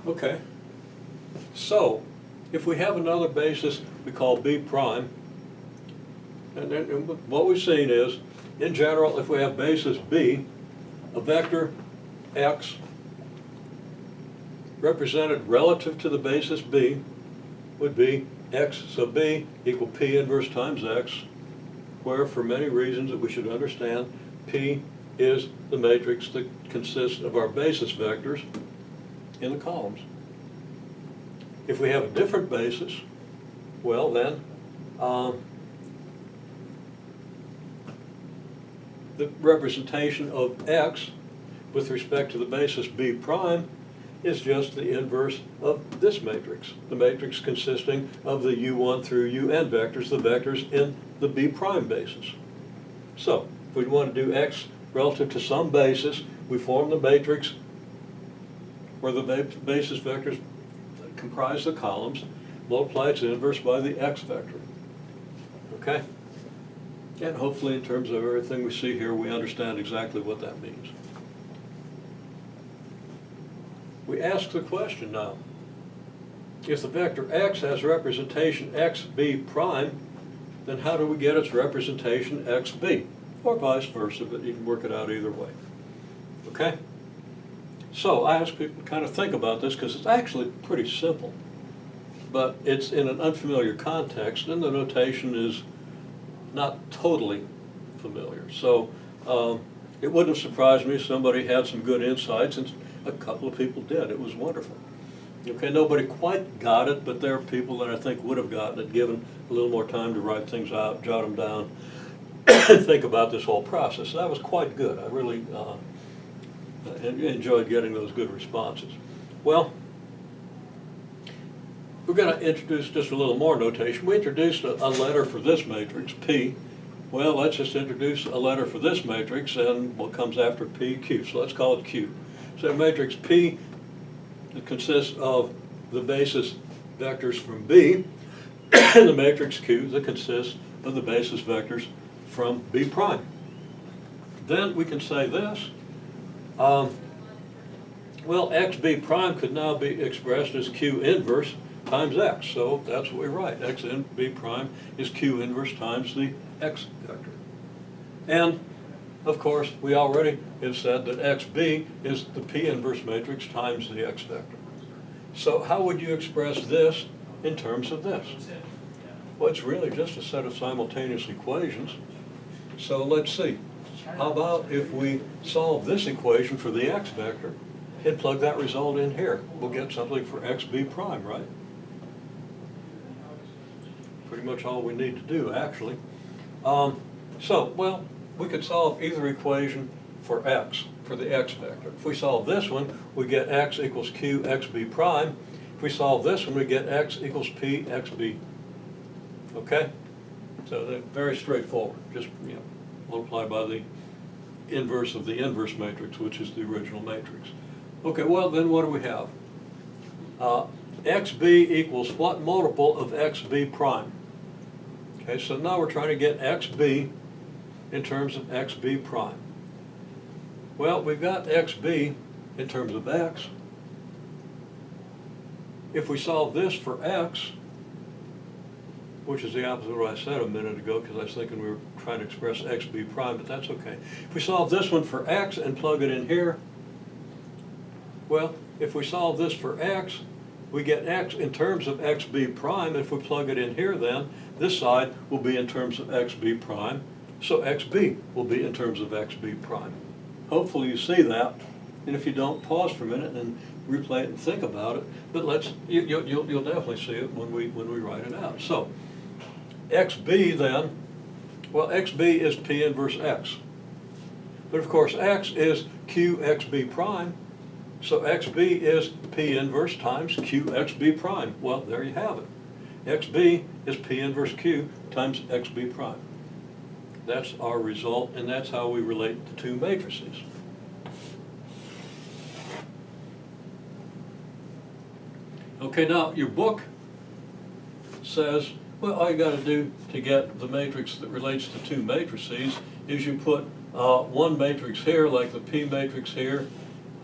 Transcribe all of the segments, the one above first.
Okay. So, if we have another basis we call B prime, and what we've seen is, in general, if we have basis B, a vector x represented relative to the basis B would be x sub B equal P inverse times x, where for many reasons that we should understand, P is the matrix that consists of our basis vectors in the columns. If we have a different basis, well then, the representation of x with respect to the basis B prime is just the inverse of this matrix, the matrix consisting of the U1 through UN vectors, the vectors in the B prime basis. So, if we want to do x relative to some basis, we form the matrix where the basis vectors comprise the columns, multiply its inverse by the x vector. Okay? And hopefully in terms of everything we see here, we understand exactly what that means. We ask the question now, if the vector x has representation xb prime, then how do we get its representation xb? Or vice versa, but you can work it out either way. Okay? So I ask people to kind of think about this because it's actually pretty simple. But it's in an unfamiliar context and the notation is not totally familiar. So it wouldn't have surprised me if somebody had some good insights, and a couple of people did. It was wonderful. Okay, nobody quite got it, but there are people that I think would have gotten it given a little more time to write things out, jot them down, and think about this whole process. That was quite good. I really enjoyed getting those good responses. Well, we're going to introduce just a little more notation. We introduced a letter for this matrix, P. Well, let's just introduce a letter for this matrix, and what comes after P, Q. So let's call it Q. So matrix P, it consists of the basis vectors from B, and the matrix Q that consists of the basis vectors from B prime. Then we can say this. Well, xb prime could now be expressed as Q inverse times x. So that's what we write. X in B prime is Q inverse times the x vector. And of course, we already have said that xb is the P inverse matrix times the x vector. So how would you express this in terms of this? Well, it's really just a set of simultaneous equations. So let's see. How about if we solve this equation for the x vector and plug that result in here? We'll get something for xb prime, right? Pretty much all we need to do, actually. Well, we could solve either equation for x, for the x vector. If we solve this one, we get x equals q xb prime. If we solve this one, we get x equals p xb. Okay? So they're very straightforward. Just multiply by the inverse of the inverse matrix, which is the original matrix. Okay, well then what do we have? xb equals what multiple of xb prime? Okay, so now we're trying to get xb in terms of xb prime. Well, we've got xb in terms of x. If we solve this for x, which is the opposite of what I said a minute ago because I was thinking we were trying to express xb prime, but that's okay. If we solve this one for x and plug it in here, well, if we solve this for x, we get x in terms of xb prime. If we plug it in here then, this side will be in terms of xb prime, so xb will be in terms of xb prime. Hopefully you see that, and if you don't, pause for a minute and replay it and think about it, but you'll definitely see it when we write it out. So, xb then, well, xb is p inverse x. But of course x is q xb prime, so xb is p inverse times q xb prime. Well, there you have it. xb is p inverse q times xb prime. That's our result, and that's how we relate the two matrices. Okay, now your book says, well, all you got to do to get the matrix that relates to two matrices is you put one matrix here, like the P matrix here,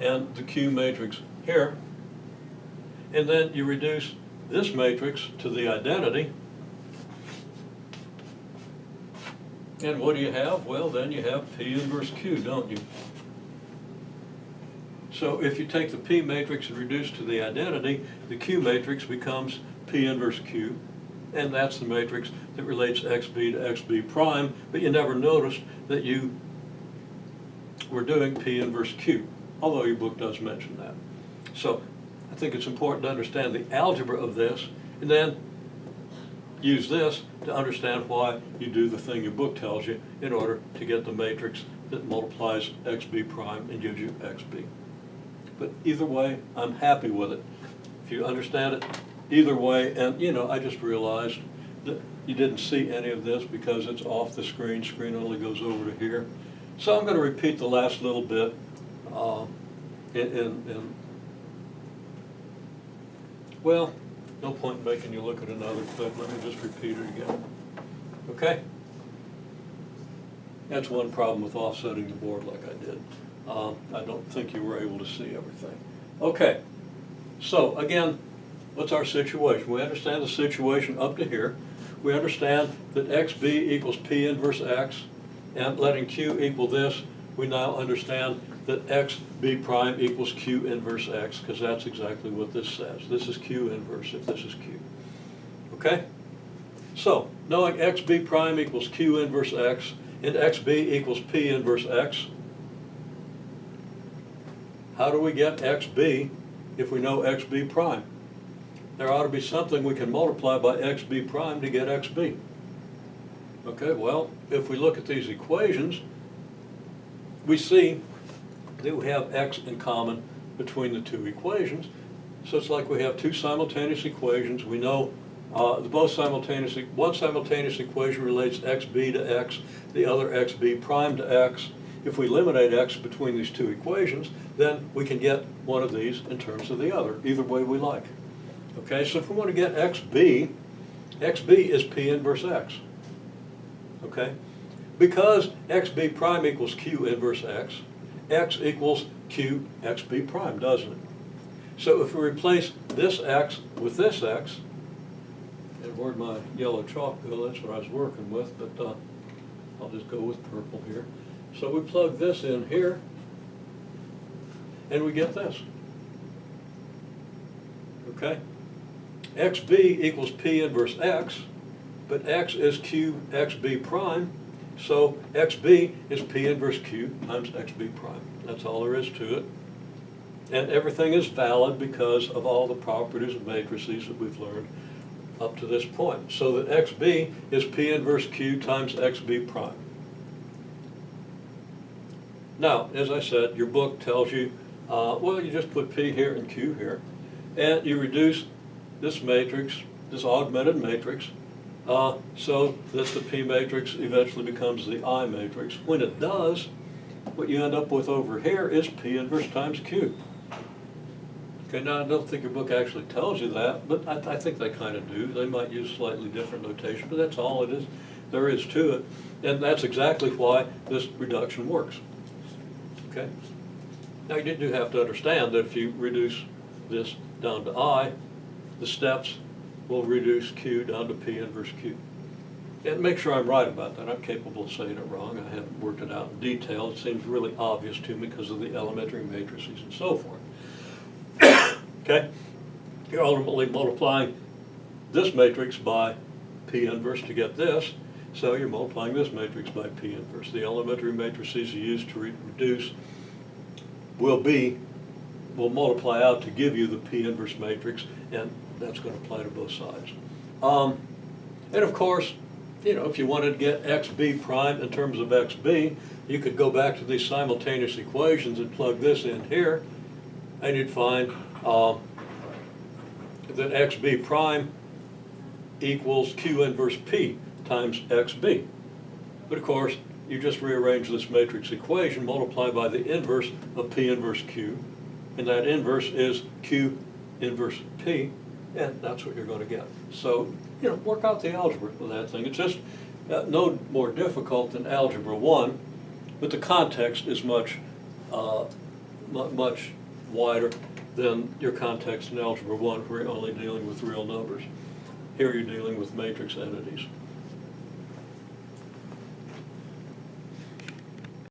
and the Q matrix here. and then you reduce this matrix to the identity. And what do you have? Well, then you have P inverse Q, don't you? So if you take the P matrix and reduce to the identity, the Q matrix becomes P inverse Q, and that's the matrix that relates XB to XB prime, but you never noticed that you were doing P inverse Q, although your book does mention that. So I think it's important to understand the algebra of this, and then use this to understand why you do the thing your book tells you in order to get the matrix that multiplies XB prime and gives you XB. But either way, I'm happy with it. If you understand it either way, and you know, I just realized that you didn't see any of this because it's off the screen. Screen only goes over to here. So I'm going to repeat the last little bit well, no point in making you look at another clip. Let me just repeat it again. Okay? That's one problem with offsetting the board like I did. I don't think you were able to see everything. Okay, so again, what's our situation? We understand the situation up to here. We understand that XB equals P inverse X, and letting Q equal this, we now understand that XB prime equals Q inverse X, because that's exactly what this says. This is Q inverse if this is Q. Okay? So, knowing XB prime equals Q inverse X, and XB equals P inverse X, how do we get XB if we know XB prime? There ought to be something we can multiply by XB prime to get XB. Okay, well, if we look at these equations, we see that we have X in common between the two equations. So it's like we have two simultaneous equations. We know one simultaneous equation relates XB to X, the other XB prime to X. If we eliminate X between these two equations, then we can get one of these in terms of the other, either way we like. Okay, so if we want to get XB, XB is P inverse X. Okay, because XB prime equals Q inverse X, X equals Q XB prime, doesn't it? So if we replace this X with this X, and where'd my yellow chalk go? That's what I was working with, but I'll just go with purple here. So we plug this in here, and we get this. Okay? XB equals P inverse X, but X is Q XB prime, so XB is P inverse Q times XB prime. That's all there is to it. And everything is valid because of all the properties of matrices that we've learned up to this point. So that XB is P inverse Q times XB prime. Now, as I said, your book tells you, well, you just put P here and Q here, and you reduce this matrix, this augmented matrix, so that the P matrix eventually becomes the I matrix. When it does, what you end up with over here is P inverse times Q. Okay, now I don't think your book actually tells you that, but I think they kind of do. They might use slightly different notation, but that's all it is. There is to it, and that's exactly why this reduction works. Okay. Now you do have to understand that if you reduce this down to I, the steps will reduce Q down to P inverse Q. And make sure I'm right about that. I'm capable of saying it wrong. I haven't worked it out in detail. It seems really obvious to me because of the elementary matrices and so forth. Okay? You're ultimately multiplying this matrix by P inverse to get this. So you're multiplying this matrix by P inverse. The elementary matrices you use to reduce will multiply out to give you the P inverse matrix, and that's going to apply to both sides. And of course, you know, if you wanted to get XB prime in terms of XB, you could go back to these simultaneous equations and plug this in here, and you'd find that XB prime equals Q inverse P times XB. But of course, you just rearrange this matrix equation, multiply by the inverse of P inverse Q, and that inverse is Q inverse P, and that's what you're going to get. So, you know, work out the algebra for that thing. It's just no more difficult than Algebra 1, but the context is much wider than your context in Algebra 1, where you're only dealing with real numbers. Here you're dealing with matrix entities.